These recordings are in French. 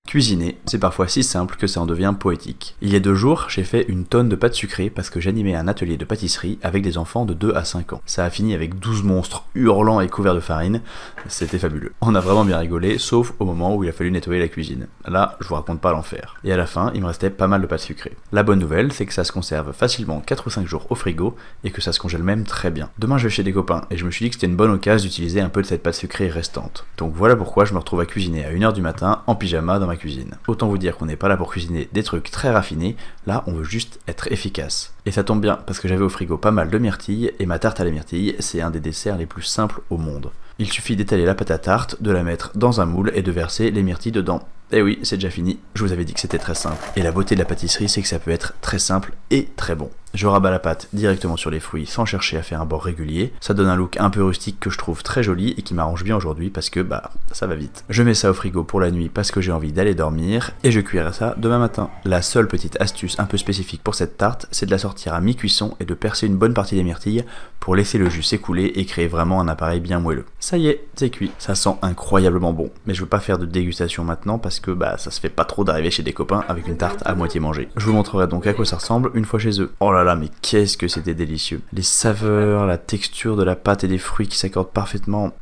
Cuisiner, c'est parfois si simple que ça en devient poétique. Il y a 2 jours, j'ai fait une tonne de pâtes sucrées parce que j'animais un atelier de pâtisserie avec des enfants de 2 à 5 ans. Ça a fini avec 12 monstres hurlants et couverts de farine. C'était fabuleux. On a vraiment bien rigolé, sauf au moment où il a fallu nettoyer la cuisine. Là, je vous raconte pas l'enfer. Et à la fin, il me restait pas mal de pâtes sucrées. La bonne nouvelle, c'est que ça se conserve facilement 4 ou 5 jours au frigo et que ça se congèle même très bien. Demain, je vais chez des copains et je me suis dit que c'était une bonne occasion d'utiliser un peu de cette pâte sucrée restante. Donc voilà pourquoi je me retrouve à cuisiner à 1h du matin en pyjama dans ma cuisine. Autant vous dire qu'on n'est pas là pour cuisiner des trucs très raffinés, là on veut juste être efficace. Et ça tombe bien parce que j'avais au frigo pas mal de myrtilles et ma tarte à la myrtille, c'est un des desserts les plus simples au monde. Il suffit d'étaler la pâte à tarte, de la mettre dans un moule et de verser les myrtilles dedans. Et oui, c'est déjà fini, je vous avais dit que c'était très simple. Et la beauté de la pâtisserie, c'est que ça peut être très simple et très bon. Je rabats la pâte directement sur les fruits sans chercher à faire un bord régulier. Ça donne un look un peu rustique que je trouve très joli et qui m'arrange bien aujourd'hui parce que ça va vite. Je mets ça au frigo pour la nuit parce que j'ai envie d'aller dormir et je cuirai ça demain matin. La seule petite astuce un peu spécifique pour cette tarte, c'est de la sortir à mi-cuisson et de percer une bonne partie des myrtilles pour laisser le jus s'écouler et créer vraiment un appareil bien moelleux. Ça y est, c'est cuit. Ça sent incroyablement bon. Mais je veux pas faire de dégustation maintenant parce que ça se fait pas trop d'arriver chez des copains avec une tarte à moitié mangée. Je vous montrerai donc à quoi ça ressemble une fois chez eux. Oh là là, mais qu'est-ce que c'était délicieux. Les saveurs, la texture de la pâte et des fruits qui s'accordent parfaitement.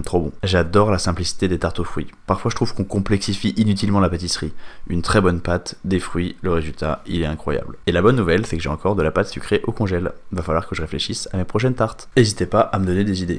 Trop bon. J'adore la simplicité des tartes aux fruits. Parfois je trouve qu'on complexifie inutilement la pâtisserie. Une très bonne pâte, des fruits, le résultat, il est incroyable. Et la bonne nouvelle, c'est que j'ai encore de la pâte sucrée au congèle. Va falloir que je réfléchisse à mes prochaines tartes. N'hésitez pas à me donner des idées.